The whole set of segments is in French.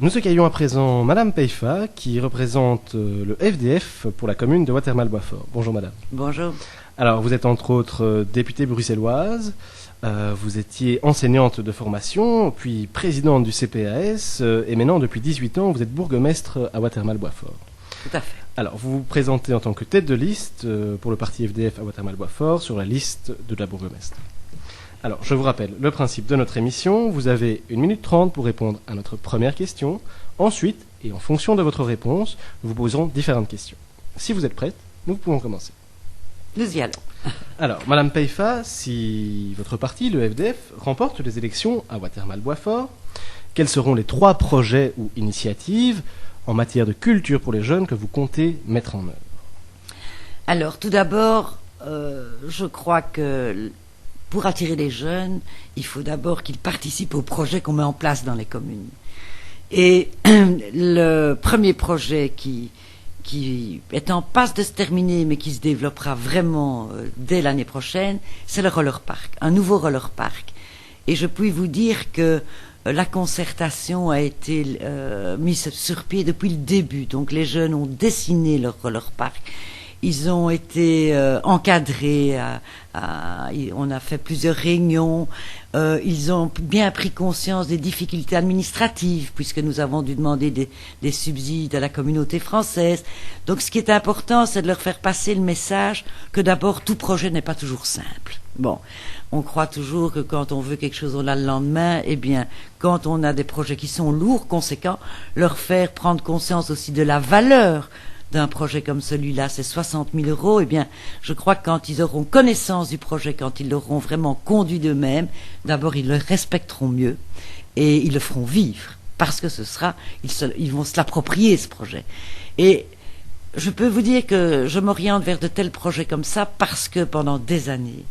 Nous accueillons à présent Madame Peifa, qui représente le FDF pour la commune de Watermal-Boisfort. Bonjour Madame. Bonjour. Alors, vous êtes entre autres députée bruxelloise, vous étiez enseignante de formation, puis présidente du CPAS, et maintenant, depuis 18 ans, vous êtes bourgmestre à Watermal-Boisfort. Tout à fait. Alors, vous vous présentez en tant que tête de liste pour le parti FDF à Watermal-Boisfort sur la liste de la bourgmestre. Alors, je vous rappelle le principe de notre émission. Vous avez 1 minute 30 pour répondre à notre première question. Ensuite, et en fonction de votre réponse, nous vous poserons différentes questions. Si vous êtes prête, nous pouvons commencer. Nous y allons. Alors, Madame Peifa, si votre parti, le FDF, remporte les élections à Watermal-Boisfort, quels seront les 3 projets ou initiatives en matière de culture pour les jeunes que vous comptez mettre en œuvre? Alors, tout d'abord, je crois que pour attirer les jeunes, il faut d'abord qu'ils participent aux projets qu'on met en place dans les communes. Et le premier projet qui est en passe de se terminer, mais qui se développera vraiment dès l'année prochaine, c'est le roller park, un nouveau roller park. Et je puis vous dire que la concertation a été mise sur pied depuis le début. Donc les jeunes ont dessiné leur roller park. Ils ont été encadrés, on a fait plusieurs réunions, ils ont bien pris conscience des difficultés administratives, puisque nous avons dû demander des subsides à la communauté française. Donc ce qui est important, c'est de leur faire passer le message que d'abord, tout projet n'est pas toujours simple. Bon, on croit toujours que quand on veut quelque chose, on l'a le lendemain. Eh bien, quand on a des projets qui sont lourds, conséquents, leur faire prendre conscience aussi de la valeur d'un projet comme celui-là, c'est 60 000 €, eh bien, je crois que quand ils auront connaissance du projet, quand ils l'auront vraiment conduit d'eux-mêmes, d'abord, ils le respecteront mieux et ils le feront vivre, parce que ils vont se l'approprier, ce projet. Et je peux vous dire que je m'oriente vers de tels projets comme ça parce que pendant des années,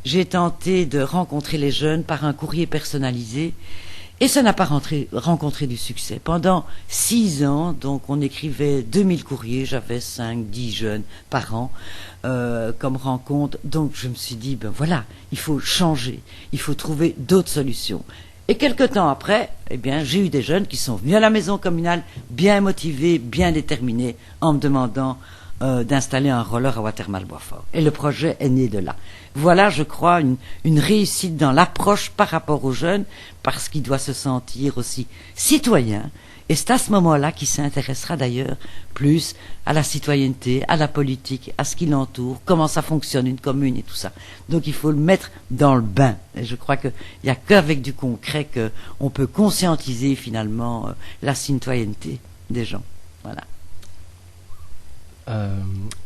j'ai tenté de rencontrer les jeunes par un courrier personnalisé. Et ça n'a pas rencontré du succès. Pendant 6 ans, donc on écrivait 2000 courriers, j'avais 5-10 jeunes par an comme rencontre. Donc je me suis dit, ben voilà, il faut changer, il faut trouver d'autres solutions. Et quelque temps après, eh bien, j'ai eu des jeunes qui sont venus à la maison communale, bien motivés, bien déterminés, en me demandant d'installer un roller à Watermal-Boisfort. Et le projet est né de là. Voilà, je crois, une réussite dans l'approche par rapport aux jeunes, parce qu'il doit se sentir aussi citoyen. Et c'est à ce moment-là qu'il s'intéressera d'ailleurs plus à la citoyenneté, à la politique, à ce qui l'entoure, comment ça fonctionne une commune et tout ça. Donc il faut le mettre dans le bain. Et je crois qu'il n'y a qu'avec du concret qu'on peut conscientiser finalement la citoyenneté des gens. Voilà.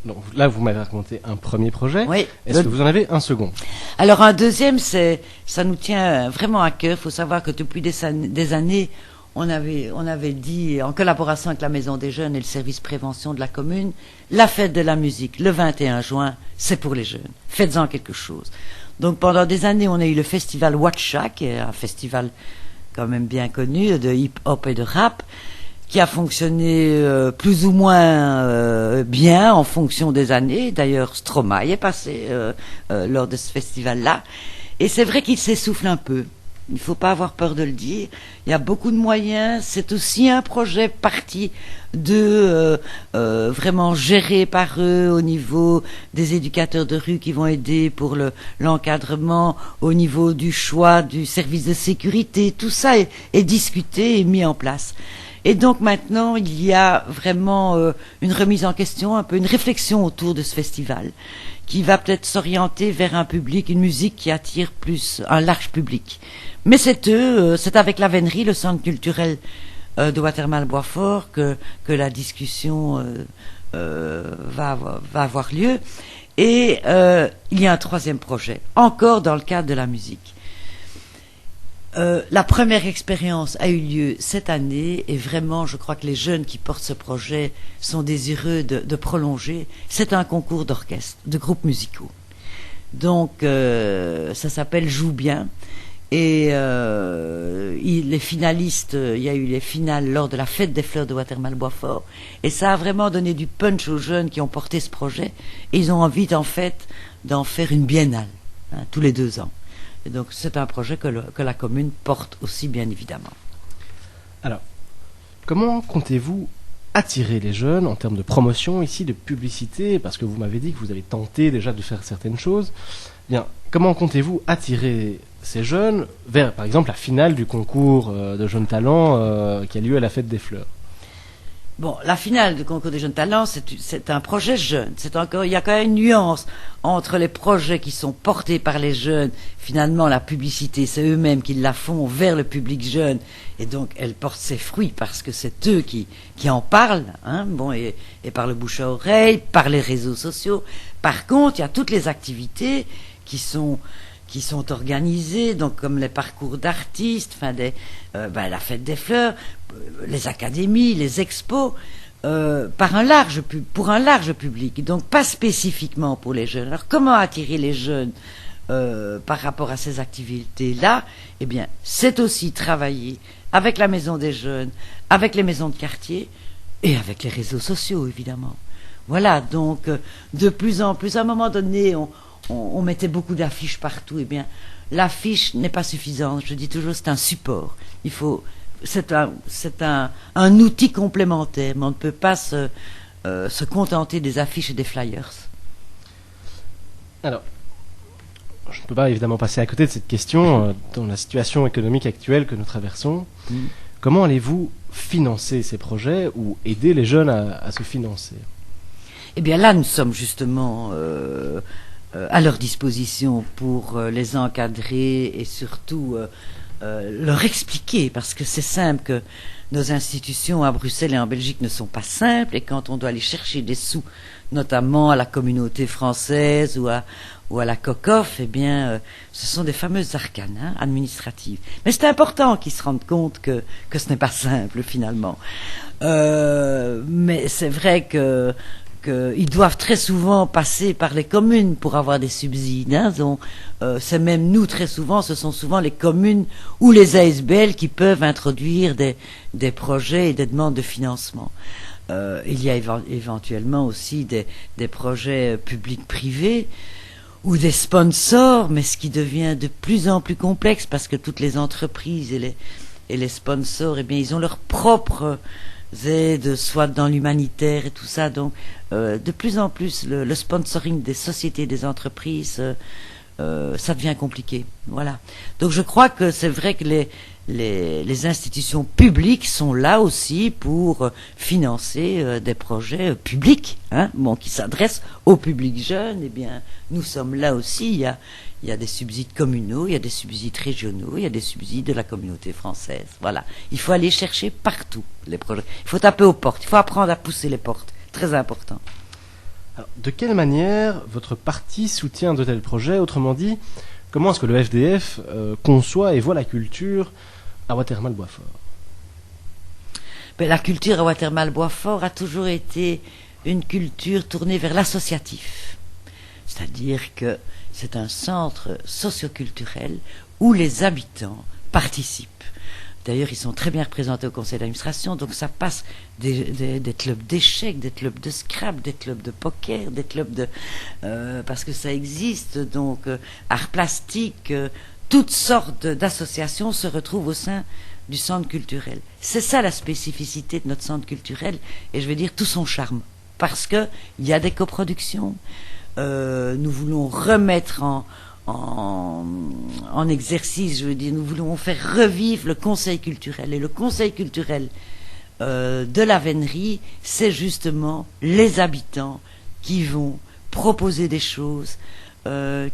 Donc là, vous m'avez raconté un premier projet. Oui. Est-ce que vous en avez un second? Alors un deuxième, ça nous tient vraiment à cœur. Il faut savoir que depuis des années, on avait dit, en collaboration avec la Maison des Jeunes et le service prévention de la commune, la fête de la musique, le 21 juin, c'est pour les jeunes. Faites-en quelque chose. Donc pendant des années, on a eu le festival Watcha, qui est un festival quand même bien connu de hip-hop et de rap, qui a fonctionné plus ou moins bien en fonction des années. D'ailleurs, Stromae est passé lors de ce festival-là. Et c'est vrai qu'il s'essouffle un peu. Il ne faut pas avoir peur de le dire. Il y a beaucoup de moyens. C'est aussi un projet parti de vraiment géré par eux au niveau des éducateurs de rue qui vont aider pour l'encadrement, au niveau du choix du service de sécurité. Tout ça est discuté et mis en place. Et donc maintenant, il y a vraiment une remise en question, un peu une réflexion autour de ce festival, qui va peut-être s'orienter vers un public, une musique qui attire plus un large public. Mais c'est avec la Vénerie, le centre culturel de Watermal-Boisfort, que la discussion va avoir lieu. Et il y a un troisième projet, encore dans le cadre de la musique. La première expérience a eu lieu cette année et vraiment, je crois que les jeunes qui portent ce projet sont désireux de prolonger. C'est un concours d'orchestre, de groupes musicaux. Donc, ça s'appelle Joue bien. Et les finalistes, il y a eu les finales lors de la fête des fleurs de Watermal-Boisfort. Et ça a vraiment donné du punch aux jeunes qui ont porté ce projet. Et ils ont envie, en fait, d'en faire une biennale, tous les 2 ans. Et donc c'est un projet que la commune porte aussi, bien évidemment. Alors, comment comptez-vous attirer les jeunes en termes de promotion ici, de publicité, parce que vous m'avez dit que vous avez tenté déjà de faire certaines choses. Bien, comment comptez-vous attirer ces jeunes vers, par exemple, la finale du concours de jeunes talents qui a lieu à la Fête des Fleurs? Bon, la finale du concours des jeunes talents, c'est un projet jeune. Il y a quand même une nuance entre les projets qui sont portés par les jeunes. Finalement, la publicité, c'est eux-mêmes qui la font vers le public jeune, et donc elle porte ses fruits parce que c'est eux qui en parlent, hein, bon, et par le bouche à oreille, par les réseaux sociaux. Par contre, il y a toutes les activités qui sont organisées, donc comme les parcours d'artistes, la Fête des Fleurs, les académies, les expos, pour un large public, donc pas spécifiquement pour les jeunes. Alors comment attirer les jeunes par rapport à ces activités-là? Eh bien, c'est aussi travailler avec la Maison des Jeunes, avec les maisons de quartier et avec les réseaux sociaux, évidemment. Voilà, donc de plus en plus, à un moment donné, on mettait beaucoup d'affiches partout. Eh bien, l'affiche n'est pas suffisante. Je dis toujours, c'est un support. C'est un outil complémentaire, mais on ne peut pas se contenter des affiches et des flyers. Alors, je ne peux pas évidemment passer à côté de cette question dans la situation économique actuelle que nous traversons. Comment allez-vous financer ces projets ou aider les jeunes à se financer? Eh bien là, nous sommes justement à leur disposition pour les encadrer et surtout leur expliquer, parce que c'est simple que nos institutions à Bruxelles et en Belgique ne sont pas simples, et quand on doit aller chercher des sous, notamment à la communauté française ou à la COCOF, eh bien, ce sont des fameuses arcanes administratives. Mais c'est important qu'ils se rendent compte que ce n'est pas simple finalement. Mais c'est vrai qu'ils doivent très souvent passer par les communes pour avoir des subsides. Hein, donc, c'est même nous, très souvent, ce sont souvent les communes ou les ASBL qui peuvent introduire des projets et des demandes de financement. Il y a éventuellement aussi des projets publics-privés ou des sponsors, mais ce qui devient de plus en plus complexe parce que toutes les entreprises et les sponsors, eh bien, ils ont leurs propres aides, soit dans l'humanitaire et tout ça. Donc, de plus en plus, le sponsoring des sociétés, des entreprises, ça devient compliqué. Voilà. Donc, je crois que c'est vrai que les institutions publiques sont là aussi pour financer des projets publics, hein, bon, qui s'adressent au public jeune. Eh bien, nous sommes là aussi. Il y a des subsides communaux, il y a des subsides régionaux, il y a des subsides de la communauté française. Voilà. Il faut aller chercher partout les projets. Il faut taper aux portes. Il faut apprendre à pousser les portes. Très important. Alors, de quelle manière votre parti soutient de tels projets? Autrement dit, comment est-ce que le FDF conçoit et voit la culture à Watermal-Boisfort? La culture à Watermal-Boisfort a toujours été une culture tournée vers l'associatif. C'est-à-dire que c'est un centre socioculturel où les habitants participent. D'ailleurs, ils sont très bien représentés au conseil d'administration, donc ça passe des clubs d'échecs, des clubs de scrap, des clubs de poker, des clubs de... parce que ça existe, donc arts plastiques, toutes sortes d'associations se retrouvent au sein du centre culturel. C'est ça la spécificité de notre centre culturel, et je vais dire tout son charme, parce que il y a des coproductions, nous voulons remettre en exercice, je veux dire, nous voulons faire revivre le conseil culturel. Et le conseil culturel de la Vénerie, c'est justement les habitants qui vont proposer des choses,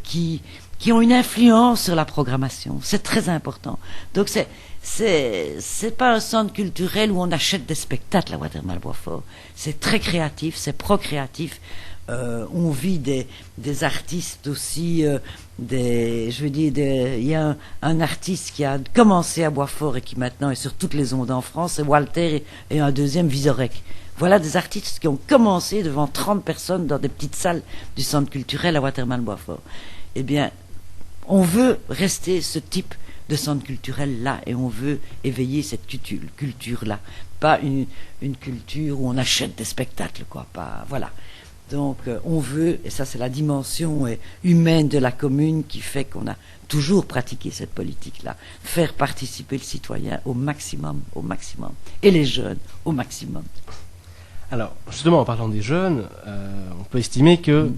qui ont une influence sur la programmation. C'est très important. Donc c'est pas un centre culturel où on achète des spectacles à Watermal-Boisfort. C'est très créatif, c'est procréatif. On vit des artistes aussi, il y a un artiste qui a commencé à Boisfort et qui maintenant est sur toutes les ondes en France, c'est Walter, et un deuxième Vizorek. Voilà des artistes qui ont commencé devant 30 personnes dans des petites salles du centre culturel à Watermal-Boisfort. Eh bien, on veut rester ce type de centre culturel là, et on veut éveiller cette culture là, pas une culture où on achète des spectacles, quoi, pas, voilà. Donc on veut, et ça c'est la dimension humaine de la commune qui fait qu'on a toujours pratiqué cette politique-là, faire participer le citoyen au maximum, et les jeunes au maximum. Alors, justement, en parlant des jeunes, on peut estimer que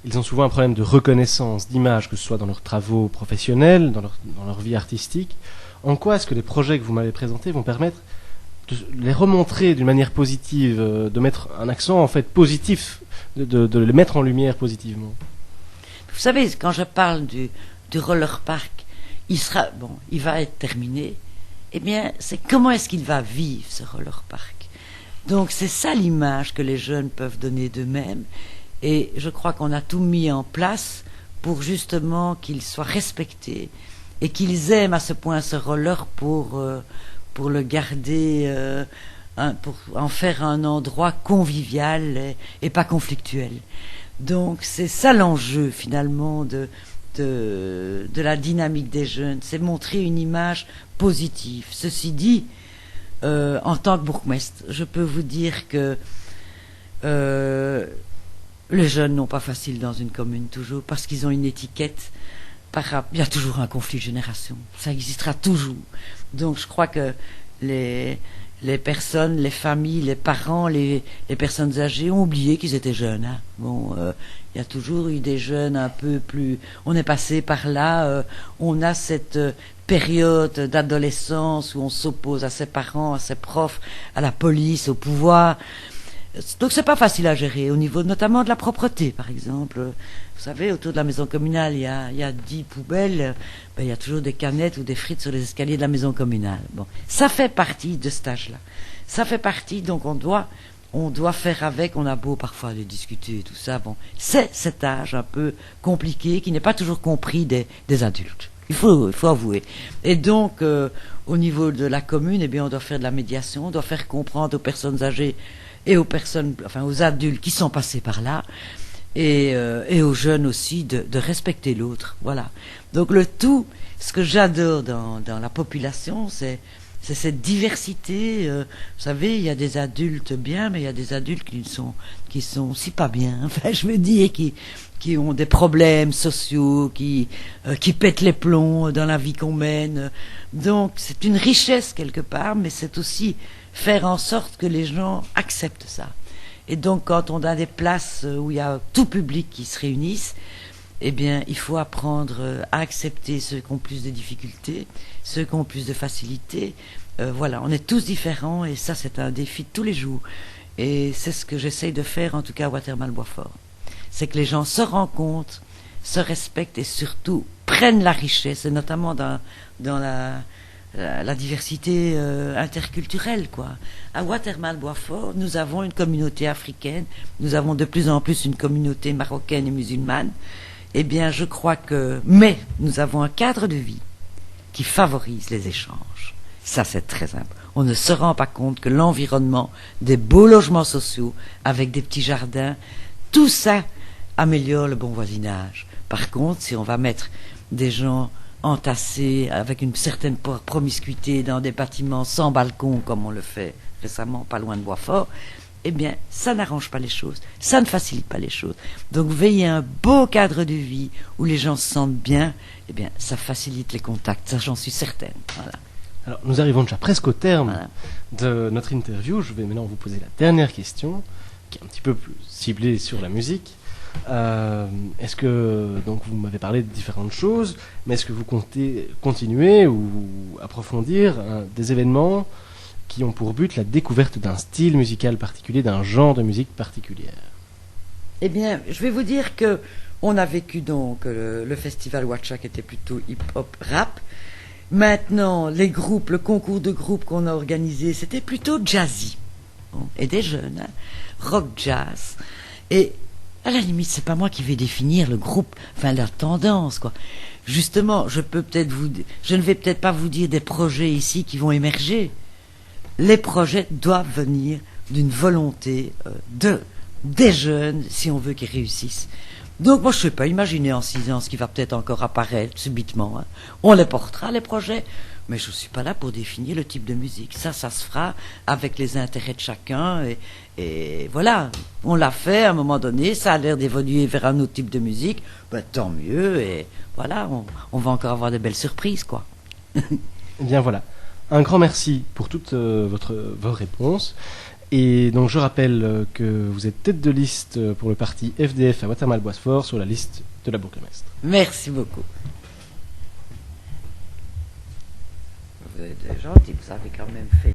ils ont souvent un problème de reconnaissance, d'image, que ce soit dans leurs travaux professionnels, dans leur vie artistique. En quoi est-ce que les projets que vous m'avez présentés vont permettre de les remontrer d'une manière positive, de mettre un accent en fait positif, de les mettre en lumière positivement? Vous savez, quand je parle du roller park, il va être terminé. Eh bien, c'est comment est-ce qu'il va vivre ce roller park? Donc c'est ça l'image que les jeunes peuvent donner d'eux-mêmes, et je crois qu'on a tout mis en place pour justement qu'ils soient respectés et qu'ils aiment à ce point ce roller pour le garder, pour en faire un endroit convivial et pas conflictuel. Donc c'est ça l'enjeu finalement de la dynamique des jeunes, c'est montrer une image positive. Ceci dit, en tant que bourgmestre, je peux vous dire que les jeunes n'ont pas facile dans une commune toujours, parce qu'ils ont une étiquette. Il y a toujours un conflit de génération, ça existera toujours. Donc je crois que les personnes, les familles, les parents, les personnes âgées ont oublié qu'ils étaient jeunes. Hein. Bon, il y a toujours eu des jeunes un peu plus... On est passé par là, on a cette période d'adolescence où on s'oppose à ses parents, à ses profs, à la police, au pouvoir. Donc c'est pas facile à gérer, au niveau notamment de la propreté, par exemple. Vous savez, autour de la maison communale, il y a 10 poubelles, il y a toujours des canettes ou des frites sur les escaliers de la maison communale. Bon, ça fait partie de cet âge-là. Ça fait partie, donc on doit faire avec, on a beau parfois de discuter et tout ça, bon, c'est cet âge un peu compliqué qui n'est pas toujours compris des adultes. Il faut avouer. Et donc, au niveau de la commune, eh bien, on doit faire de la médiation, on doit faire comprendre aux personnes âgées et aux adultes qui sont passés par là, et aux jeunes aussi de respecter l'autre. Voilà. Donc le tout, ce que j'adore dans la population, c'est cette diversité. Vous savez, il y a des adultes bien, mais il y a des adultes qui sont si pas bien. Enfin, je veux dire, qui ont des problèmes sociaux, qui pètent les plombs dans la vie qu'on mène. Donc c'est une richesse quelque part, mais c'est aussi faire en sorte que les gens acceptent ça. Et donc quand on a des places où il y a tout public qui se réunissent, eh bien il faut apprendre à accepter ceux qui ont plus de difficultés, ceux qui ont plus de facilité. Voilà, on est tous différents, et ça c'est un défi de tous les jours. Et c'est ce que j'essaye de faire, en tout cas à Watermal-Boisfort. C'est que les gens se rencontrent, se respectent et surtout prennent la richesse, et notamment dans la diversité interculturelle, quoi. À Watermal-Boisfort, nous avons une communauté africaine, nous avons de plus en plus une communauté marocaine et musulmane. Eh bien, je crois mais nous avons un cadre de vie qui favorise les échanges. Ça, c'est très simple. On ne se rend pas compte que l'environnement, des beaux logements sociaux, avec des petits jardins, tout ça améliore le bon voisinage. Par contre, si on va mettre des gens entassés avec une certaine promiscuité dans des bâtiments sans balcon, comme on le fait récemment pas loin de Boisfort, eh bien ça n'arrange pas les choses, ça ne facilite pas les choses. Donc veiller à un beau cadre de vie où les gens se sentent bien, eh bien ça facilite les contacts, ça j'en suis certaine. Voilà. Alors nous arrivons déjà presque au terme de notre interview. Je vais maintenant vous poser la dernière question, qui est un petit peu plus ciblée sur la musique. Est-ce que, donc vous m'avez parlé de différentes choses, mais est-ce que vous comptez continuer ou approfondir des événements qui ont pour but la découverte d'un style musical particulier, d'un genre de musique particulière? Eh bien, je vais vous dire que on a vécu donc le festival Watcha qui était plutôt hip-hop rap. Maintenant, le concours de groupes qu'on a organisé, c'était plutôt jazzy. Bon, et des jeunes, hein, rock jazz. Et à la limite, c'est pas moi qui vais définir le groupe, enfin la tendance, quoi. Justement, je ne vais peut-être pas vous dire des projets ici qui vont émerger. Les projets doivent venir d'une volonté des jeunes, si on veut qu'ils réussissent. Donc moi je sais pas, imaginez en 6 ans ce qui va peut-être encore apparaître subitement. Hein. On les portera les projets, mais je suis pas là pour définir le type de musique. Ça se fera avec les intérêts de chacun et voilà. On l'a fait à un moment donné, ça a l'air d'évoluer vers un autre type de musique, ben, tant mieux et voilà, on va encore avoir de belles surprises quoi. Eh bien voilà, un grand merci pour toutes vos réponses. Et donc je rappelle que vous êtes tête de liste pour le parti FDF à Watermal-Boitsfort sur la liste de la bourgmestre. Merci beaucoup. Vous êtes gentil, vous avez quand même fait